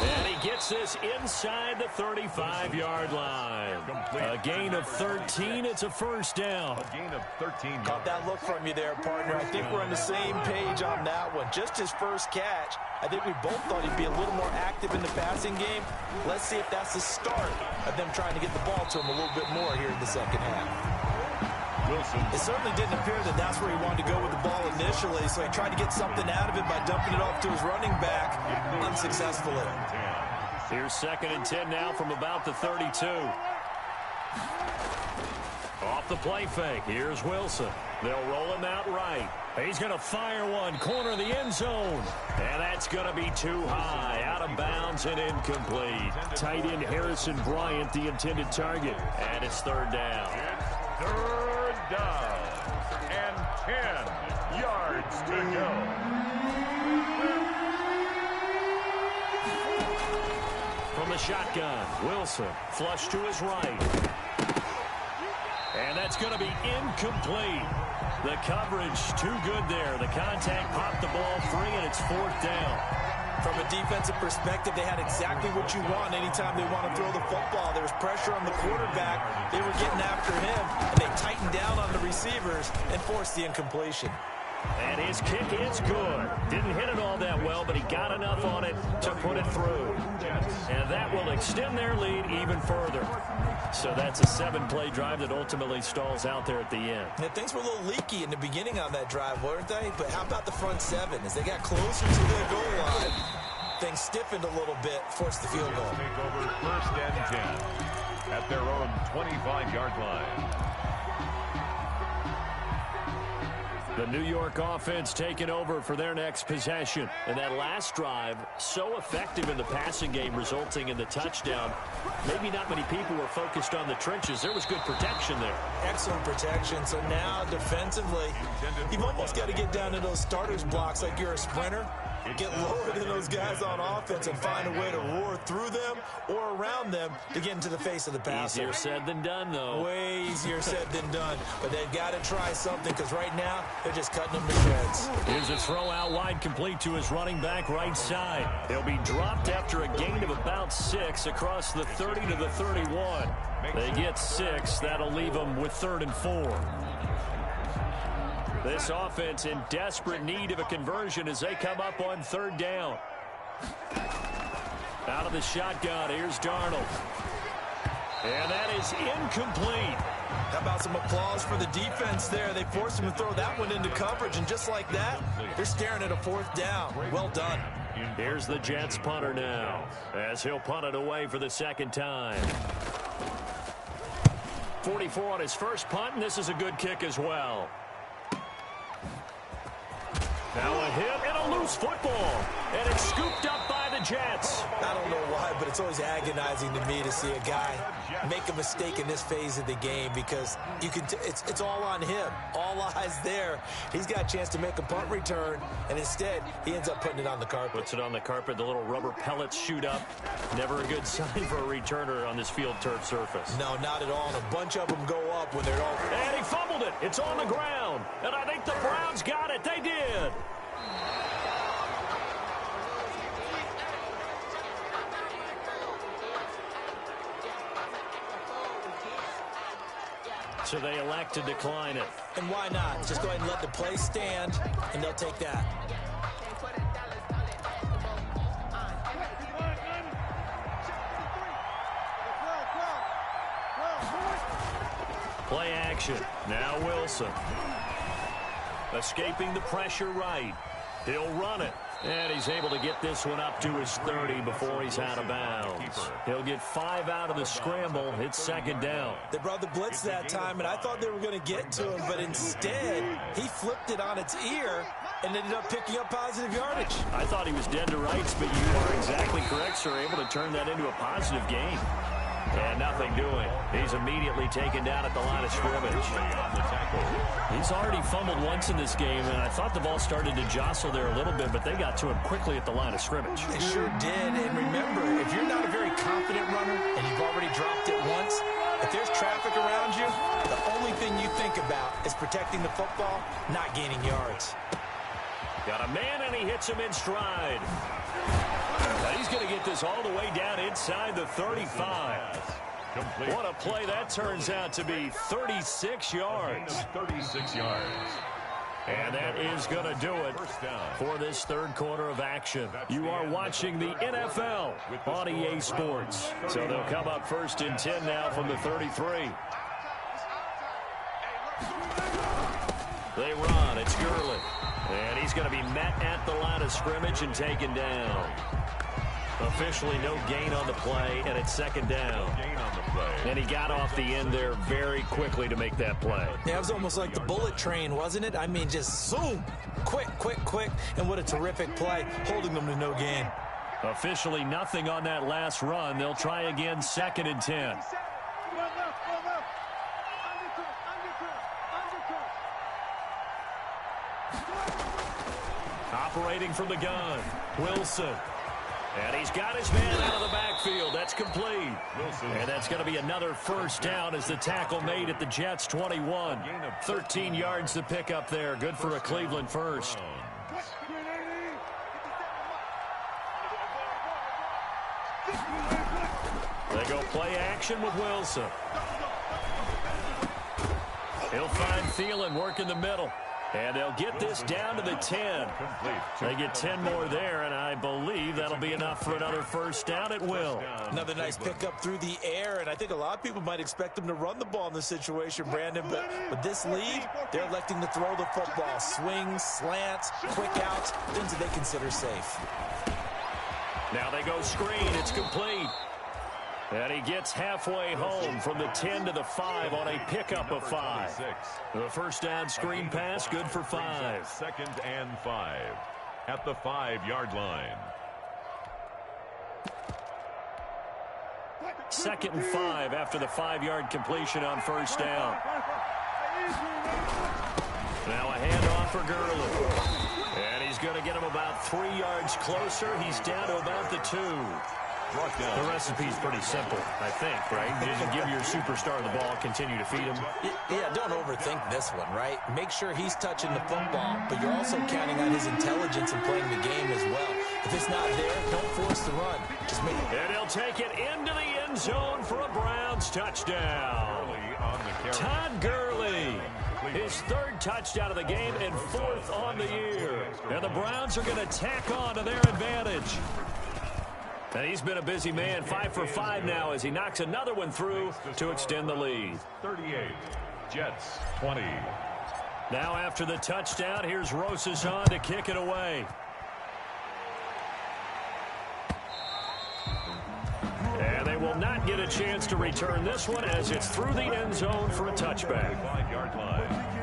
Speaker 2: And he gets this inside the 35-yard line. A gain of 13. It's a first down.
Speaker 4: A gain of 13.
Speaker 3: Caught that look from you there, partner. I think we're on the same page on that one. Just his first catch. I think we both thought he'd be a little more active in the passing game. Let's see if that's the start of them trying to get the ball to him a little bit more here in the second half.
Speaker 4: Wilson.
Speaker 3: It certainly didn't appear that that's where he wanted to go with the ball initially, so he tried to get something out of it by dumping it off to his running back unsuccessfully.
Speaker 2: Here's 2nd and 10 now from about the 32. Off the play fake. Here's Wilson. They'll roll him out right. He's going to fire one. Corner of the end zone. And that's going to be too high. Out of bounds and incomplete. Tight end Harrison Bryant, the intended target. And it's 3rd down.
Speaker 4: Third down. And 10 yards to go.
Speaker 2: From the shotgun, Wilson flush to his right. And that's going to be incomplete. The coverage too good there. The contact popped the ball free, and it's 4th down.
Speaker 3: From a defensive perspective, they had exactly what you want anytime they want to throw the football. There was pressure on the quarterback. They were getting after him, and they tightened down on the receivers and forced the incompletion.
Speaker 2: And his kick is good. Didn't hit it all that well, but he got enough on it to put it through. And that will extend their lead even further. So that's a 7-play drive that ultimately stalls out there at the end.
Speaker 3: Yeah, things were a little leaky in the beginning on that drive, weren't they? But how about the front 7? As they got closer to their goal line, things stiffened a little bit, forced the field goal.
Speaker 4: Take over 1st and 10 at their own 25-yard line.
Speaker 2: The New York offense taking over for their next possession. And that last drive, so effective in the passing game, resulting in the touchdown. Maybe not many people were focused on the trenches. There was good protection there.
Speaker 3: Excellent protection. So now, defensively, you've almost got to get down to those starters blocks like you're a sprinter. Get lower than those guys on offense and find a way to roar through them or around them to get into the face of the passer.
Speaker 2: Easier said than done, though.
Speaker 3: Way easier said than done. But they've got to try something because right now they're just cutting them to shreds.
Speaker 2: Here's a throw out wide complete to his running back right side. He'll be dropped after a gain of about 6 across the 30 to the 31. They get 6. That'll leave them with 3rd and 4. This offense in desperate need of a conversion as they come up on 3rd down. Out of the shotgun, here's Darnold. And that is incomplete.
Speaker 3: How about some applause for the defense there? They forced him to throw that one into coverage, and just like that, they're staring at a 4th down. Well done.
Speaker 2: Here's the Jets punter now, as he'll punt it away for the 2nd time. 44 on his first punt, and this is a good kick as well. Now a hit and a loose football. And it's scooped up by the Jets.
Speaker 3: I don't know why, but it's always agonizing to me to see a guy make a mistake in this phase of the game because you can. It's all on him. All eyes there. He's got a chance to make a punt return, and instead he ends up putting it on the carpet.
Speaker 2: Puts it on the carpet. The little rubber pellets shoot up. Never a good sign for a returner on this field turf surface.
Speaker 3: No, not at all. And a bunch of them go up when they're all.
Speaker 2: And he fumbled it. It's on the ground. And I think the Browns got it. They did. So they elect to decline it.
Speaker 3: And why not? Just go ahead and let the play stand, and they'll take that.
Speaker 2: Play action. Now Wilson. Escaping the pressure right. He'll run it. And he's able to get this one up to his 30 before he's out of bounds. He'll get 5 out of the scramble. It's 2nd down.
Speaker 3: They brought the blitz that time, and I thought they were going to get to him, but instead he flipped it on its ear and ended up picking up positive yardage.
Speaker 2: I thought he was dead to rights, but you are exactly correct, sir. Able to turn that into a positive gain. And nothing doing. He's immediately taken down at the line of scrimmage. He's already fumbled once in this game, and I thought the ball started to jostle there a little bit, but they got to him quickly at the line of scrimmage.
Speaker 3: They sure did. And remember, if you're not a very confident runner and you've already dropped it once, if there's traffic around you, the only thing you think about is protecting the football, not gaining yards.
Speaker 2: Got a man, and he hits him in stride. Now he's going to get this all the way down inside the 35.
Speaker 4: Complete.
Speaker 2: What a play that turns out to be. 36 yards.
Speaker 4: 36 yards.
Speaker 2: And that is going to do it for this third quarter of action. You are watching the NFL on EA Sports. So they'll come up first and 10 now from the 33. They run. It's Gurley. And he's going to be met at the line of scrimmage and taken down. Officially no gain on the play, and it's second down. And he got off the end there very quickly to make that play.
Speaker 3: Yeah, it was almost like the bullet train, wasn't it? I mean, just zoom. Quick, quick, quick. And what a terrific play, holding them to no gain.
Speaker 2: Officially nothing on that last run. They'll try again, second and 10. Operating from the gun, Wilson. And he's got his man out of the backfield. That's complete. And that's going to be another first down as the tackle made at the Jets' 21. 13 yards to pick up there. Good for a Cleveland first. They go play action with Wilson. He'll find Thielen working the middle. And they'll get this down to the 10. They get 10 more there, and I believe that'll be enough for another first down at will.
Speaker 3: Another nice pickup through the air, and I think a lot of people might expect them to run the ball in this situation, Brandon. But with this lead, they're electing to throw the football. Swings, slants, quick outs, things that they consider safe.
Speaker 2: Now they go screen. It's complete. And he gets halfway home from the 10 to the 5 on a pickup of 5. The first down screen pass, good for 5.
Speaker 4: Second and 5 at the 5-yard line.
Speaker 2: Second and 5 after the 5-yard completion on first down. Now a handoff for Gurley. And he's going to get him about 3 yards closer. He's down to about the 2. The recipe's pretty simple, I think, right? Just give your superstar the ball, continue to feed him.
Speaker 3: Yeah, don't overthink this one, right? Make sure he's touching the football, but you're also counting on his intelligence in playing the game as well. If it's not there, don't force the run. Just make it.
Speaker 2: And he'll take it into the end zone for a Browns touchdown. Todd Gurley, his third touchdown of the game and fourth on the year. And the Browns are going to tack on to their advantage. And he's been a busy man, 5 for 5 now as he knocks another one through to extend the lead.
Speaker 4: 38, Jets 20.
Speaker 2: Now after the touchdown, here's Rosas to kick it away. And they will not get a chance to return this one as it's through the end zone for a touchback.
Speaker 4: 5-yard line.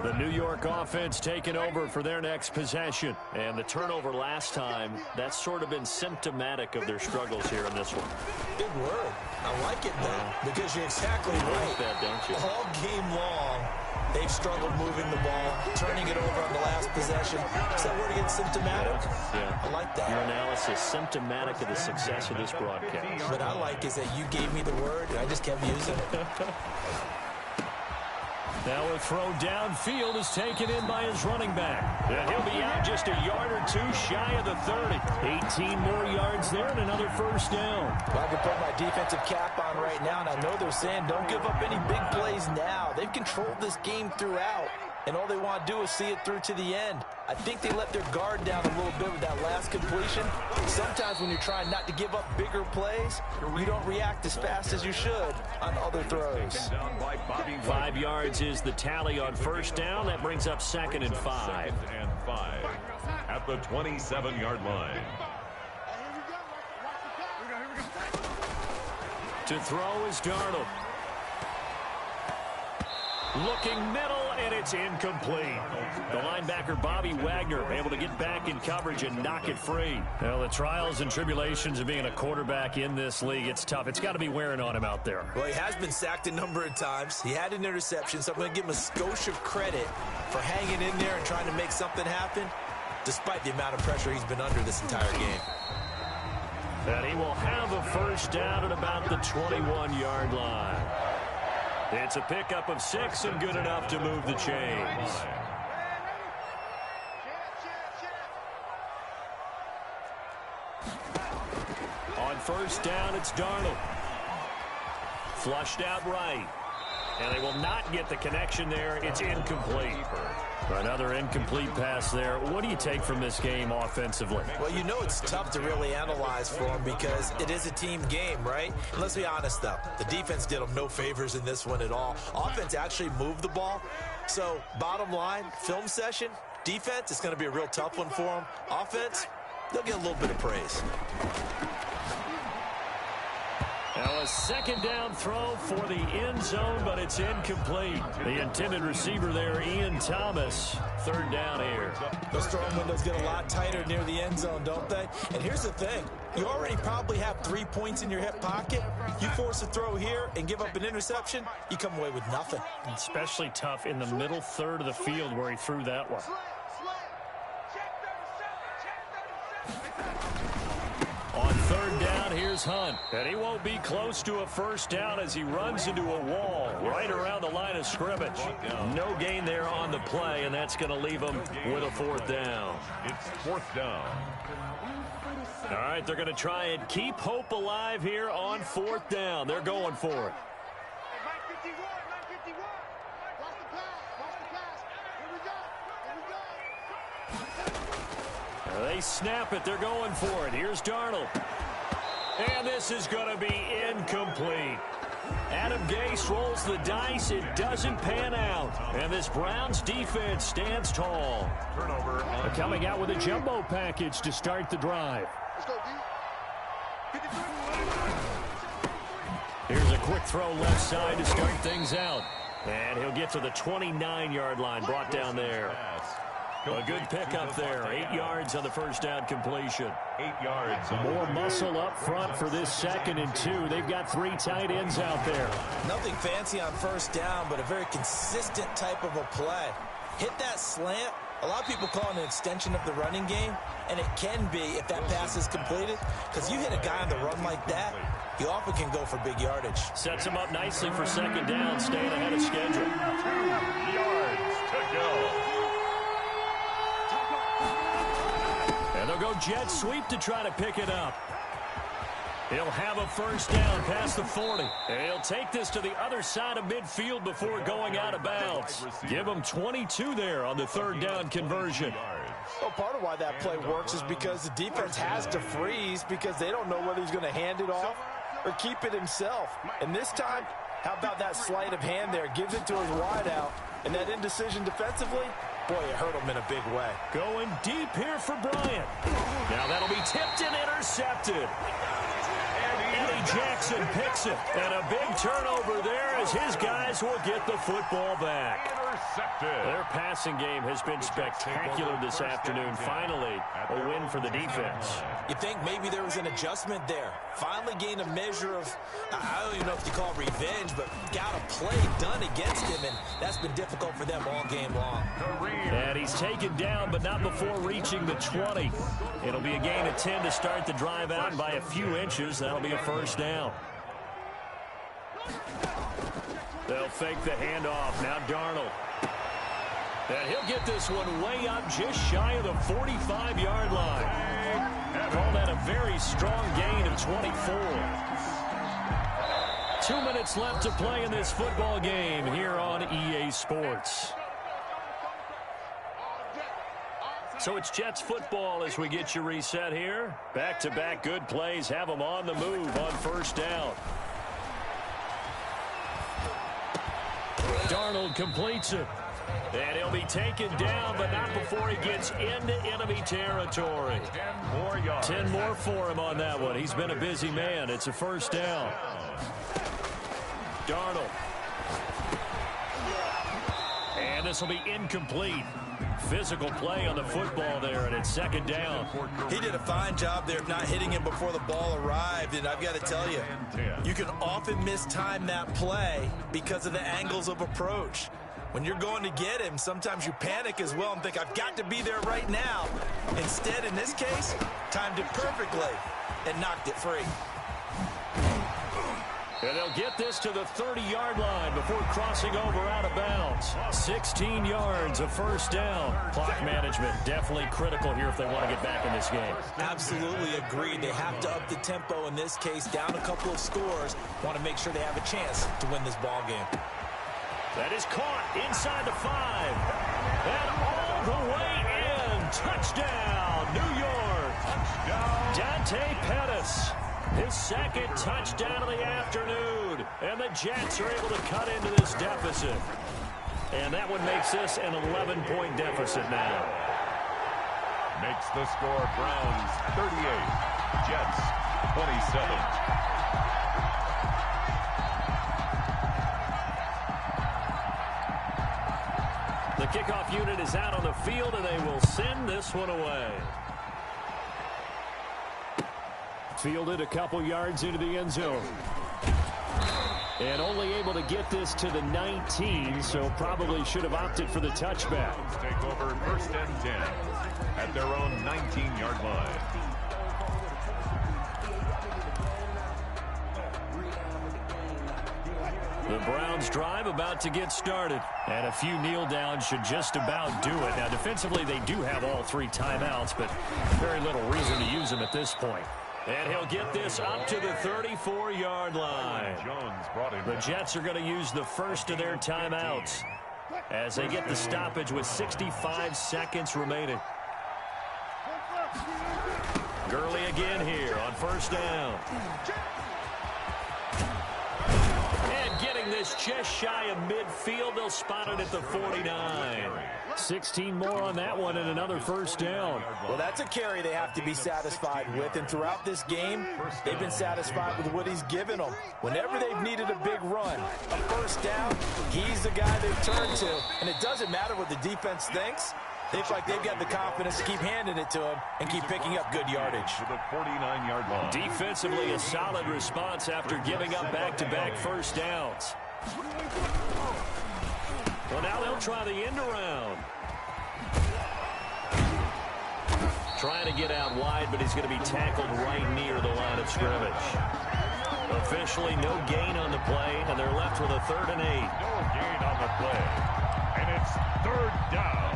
Speaker 2: The New York offense taking over for their next possession. And the turnover last time, that's sort of been symptomatic of their struggles here in this one.
Speaker 3: Big word. I like it, though, because you're exactly right.
Speaker 2: That, don't you?
Speaker 3: All game long, they've struggled moving the ball, turning it over on the last possession. Is that word again, symptomatic?
Speaker 2: Yeah.
Speaker 3: I like that.
Speaker 2: Your analysis, symptomatic of the success of this broadcast.
Speaker 3: What I like is that you gave me the word, and I just kept using it.
Speaker 2: Now a throw downfield is taken in by his running back. And he'll be out just a yard or two shy of the 30. 18 more yards there and another first down.
Speaker 3: Well, I can put my defensive cap on right now, and I know they're saying don't give up any big plays now. They've controlled this game throughout, and all they want to do is see it through to the end. I think they let their guard down a little bit with that last completion. Sometimes when you're trying not to give up bigger plays, you don't react as fast as you should on other throws.
Speaker 2: 5 yards is the tally on first down. That brings up second and 5.
Speaker 4: Second and 5 at the 27-yard line.
Speaker 2: To throw is Darnold. Looking middle, and it's incomplete. The linebacker, Bobby Wagner, able to get back in coverage and knock it free. Well, the trials and tribulations of being a quarterback in this league, it's tough. It's got to be wearing on him out there.
Speaker 3: Well, he has been sacked a number of times. He had an interception, so I'm going to give him a skosh of credit for hanging in there and trying to make something happen, despite the amount of pressure he's been under this entire game.
Speaker 2: And he will have a first down at about the 21-yard line. It's a pickup of 6 and good enough to move the chains. On first down, it's Darnold. Flushed out right. And they will not get the connection there. It's incomplete. Another incomplete pass there. What do you take from this game offensively?
Speaker 3: Well, you know it's tough to really analyze for them because it is a team game, right? And let's be honest, though. The defense did them no favors in this one at all. Offense actually moved the ball. So, bottom line, film session, defense, it's going to be a real tough one for them. Offense, they'll get a little bit of praise.
Speaker 2: Now a second down throw for the end zone, but it's incomplete. The intended receiver there, Ian Thomas. Third down here.
Speaker 3: Those throwing windows get a lot tighter near the end zone, don't they? And here's the thing. You already probably have 3 points in your hip pocket. You force a throw here and give up an interception, you come away with nothing.
Speaker 2: Especially tough in the middle third of the field where he threw that one. On third down, here's Hunt. And he won't be close to a first down as he runs into a wall right around the line of scrimmage. No gain there on the play, and that's going to leave him with a fourth down.
Speaker 4: It's fourth down.
Speaker 2: All right, they're going to try and keep hope alive here on fourth down. They're going for it. They snap it. They're going for it. Here's Darnold. And this is going to be incomplete. Adam Gase rolls the dice. It doesn't pan out. And this Browns defense stands tall.
Speaker 4: Turnover.
Speaker 2: Coming out with a jumbo package to start the drive. Here's a quick throw left side to start things out. And he'll get to the 29-yard line, brought down there. A good pickup there. 8 yards on the first down completion.
Speaker 4: 8 yards.
Speaker 2: More muscle up front for this 2nd and 2. They've got 3 tight ends out there.
Speaker 3: Nothing fancy on first down, but a very consistent type of a play. Hit that slant. A lot of people call it an extension of the running game, and it can be if that pass is completed, because you hit a guy on the run like that, he often can go for big yardage.
Speaker 2: Sets him up nicely for 2nd down, staying ahead of schedule.
Speaker 4: 2 yards to go.
Speaker 2: And they'll go jet sweep to try to pick it up. He'll have a first down past the 40. And he'll take this to the other side of midfield before going out of bounds. Give him 22 there on the 3rd down conversion.
Speaker 3: Well, part of why that play works is because the defense has to freeze because they don't know whether he's going to hand it off or keep it himself. And this time, how about that sleight of hand there? Gives it to his wideout. And that indecision defensively, boy, it hurt him in a big way.
Speaker 2: Going deep here for Bryant. Now that'll be tipped and intercepted. Eddie Jackson picks it. And a big turnover there as his guys will get the football back. Their passing game has been spectacular this afternoon. Finally, a win for the defense.
Speaker 3: You think maybe there was an adjustment there. Finally gained a measure of, I don't even know if you call it revenge, but got a play done against him, and that's been difficult for them all game long.
Speaker 2: And he's taken down, but not before reaching the 20. It'll be a gain of 10 to start the drive out, and by a few inches, that'll be a first down. They'll fake the handoff. Now Darnold. And he'll get this one way up just shy of the 45-yard line. Call that a very strong gain of 24. 2 minutes left to play in this football game here on EA Sports. So it's Jets football as we get you reset here. Back-to-back good plays have them on the move on first down. Darnold completes it. And he'll be taken down, but not before he gets into enemy territory.
Speaker 4: 10 more yards.
Speaker 2: 10 more for him on that one. He's been a busy man. It's a first down. Darnold. And And this will be incomplete. Physical play on the football there, and it's second down.
Speaker 3: He did a fine job there of not hitting him before the ball arrived, and I've got to tell you, you can often mistime that play because of the angles of approach. When you're going to get him, sometimes you panic as well and think, I've got to be there right now. Instead, in this case, timed it perfectly and knocked it free.
Speaker 2: And they'll get this to the 30-yard line before crossing over out of bounds. 16 yards, a first down. Clock management definitely critical here if they want to get back in this game.
Speaker 3: Absolutely agreed. They have to up the tempo in this case, down a couple of scores. Want to make sure they have a chance to win this ball game.
Speaker 2: That is caught inside the 5. And all the way in. Touchdown, New York. Dante Pettis. His second touchdown of the afternoon. And the Jets are able to cut into this deficit. And that one makes this an 11-point deficit now.
Speaker 4: Makes the score Browns 38, Jets 27.
Speaker 2: The kickoff unit is out on the field, and they will send this one away. Fielded a couple yards into the end zone. And only able to get this to the 19, so probably should have opted for the touchback.
Speaker 4: Take over first and 10 at their own 19-yard line.
Speaker 2: The Browns drive about to get started. And a few kneel downs should just about do it. Now, defensively, they do have all 3 timeouts, but very little reason to use them at this point. And he'll get this up to the 34-yard line. The Jets are going to use the first of their timeouts as they get the stoppage with 65 seconds remaining. Gurley again here on first down. And getting this just shy of midfield, they'll spot it at the 49. 16 more on that one and another first down.
Speaker 3: Well, that's a carry they have to be satisfied with, and throughout this game, they've been satisfied with what he's given them. Whenever they've needed a big run, a first down, he's the guy they've turned to. And it doesn't matter what the defense thinks. They feel like they've got the confidence to keep handing it to him and keep picking up good yardage.
Speaker 4: To the 49-yard line.
Speaker 2: Defensively, a solid response after giving up back-to-back first downs. Well, now they'll try the end around. Trying to get out wide, but he's going to be tackled right near the line of scrimmage. Officially, no gain on the play, and they're left with a 3rd and 8.
Speaker 4: No gain on the play, and it's 3rd down.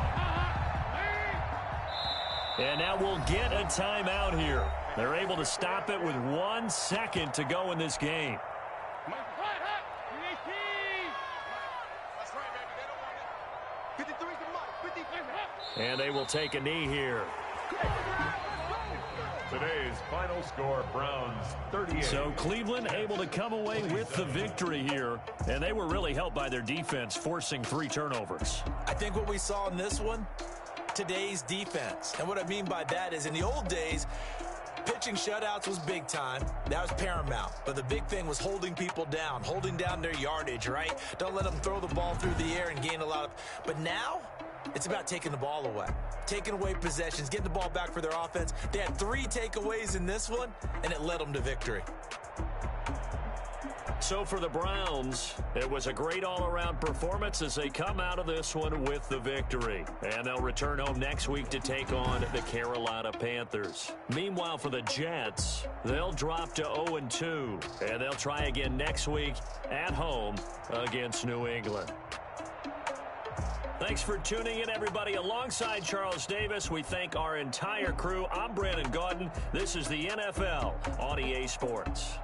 Speaker 2: And now we'll get a timeout here. They're able to stop it with 1 second to go in this game. And they will take a knee here.
Speaker 4: Today's final score, Browns 38.
Speaker 2: So Cleveland able to come away with the victory here. And they were really helped by their defense, forcing 3 turnovers.
Speaker 3: I think what we saw in this one, today's defense. And what I mean by that is in the old days, pitching shutouts was big time. That was paramount. But the big thing was holding people down, holding down their yardage, right? Don't let them throw the ball through the air and gain a lot of... But now, it's about taking the ball away. Taking away possessions, getting the ball back for their offense. They had 3 takeaways in this one, and it led them to victory.
Speaker 2: So for the Browns, it was a great all-around performance as they come out of this one with the victory. And they'll return home next week to take on the Carolina Panthers. Meanwhile, for the Jets, they'll drop to 0-2. And they'll try again next week at home against New England. Thanks for tuning in, everybody. Alongside Charles Davis, we thank our entire crew. I'm Brandon Gaudin. This is the NFL on EA Sports.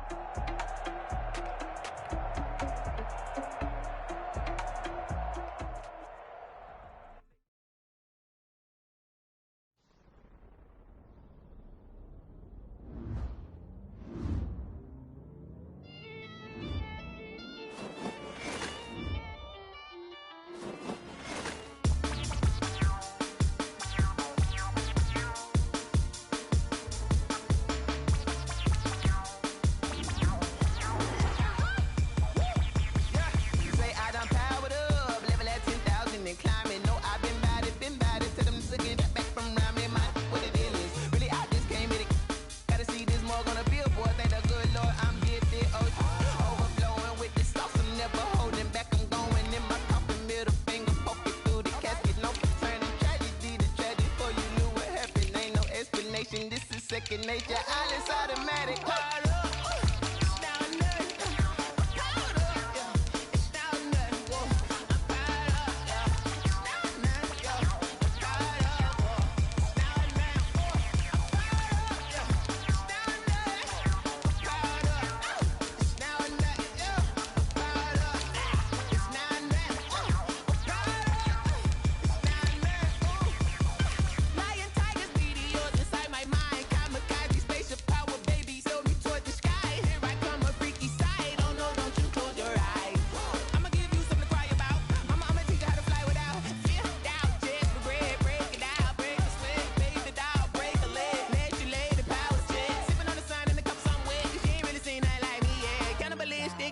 Speaker 5: second nature. All is automatic. Caught up.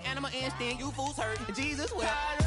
Speaker 7: Animal instinct, you fools hurt. Jesus, well.